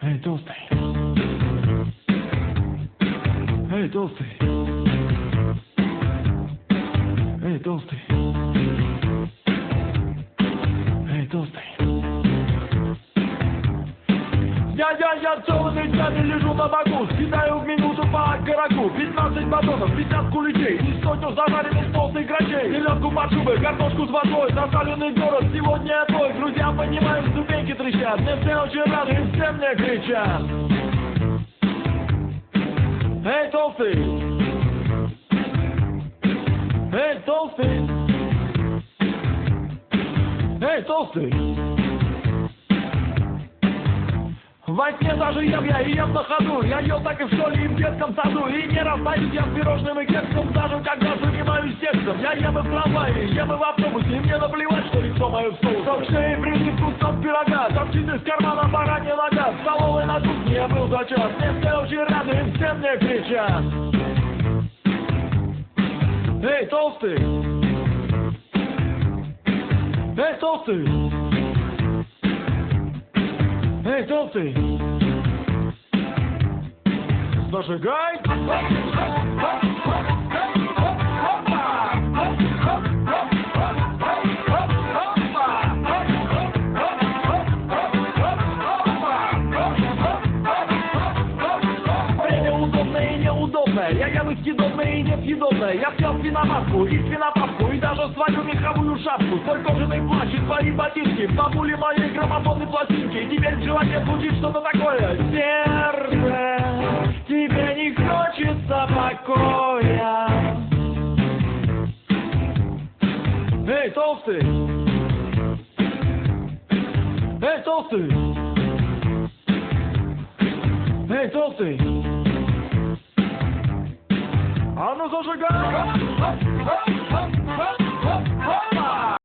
Эй, толстый. Эй, толстый. Эй, толстый. Эй, толстый. Я целыми днями лежу на боку, съедаю в минуту по окороку. 15 батонов, 50 куличей и сотню зажаренных толстых грачей. Селедку под шубой, картошку с водой, засаленный город, сегодня твой. Друзья, понимаю, ступеньки трещат, мне все очень рады и все мне кричат. Эй, толстый! Эй, толстый! Эй, толстый! Во сне даже ем я и ем на ходу. Я ел так и в школе, и в детском саду. И не расстаюсь я с пирожным и кексом, даже когда занимаюсь сексом. Я ем и в трамвае, ем и в автобусе. И мне наплевать, что лицо мое в соус. Там шеи прилип куском пирога, торчит из кармана баранья нога. В столовой на кухне я был за час. Мне все очень рады и все мне кричат. Эй, толстый! Эй, толстый! Эй, толстый! Зажигай! Я ем и съедобное, и несъедобное. Я взял свиноматку и свинопапку, и даже свою меховую шапку, свой кожаный плащ и свои ботинки, бабули моей граммофонной пластинки. И теперь в животе звучит что-то такое. Сердце, тебе не хочется покоя. Эй, толстый! Эй, толстый! Эй, толстый! А ну зажигай!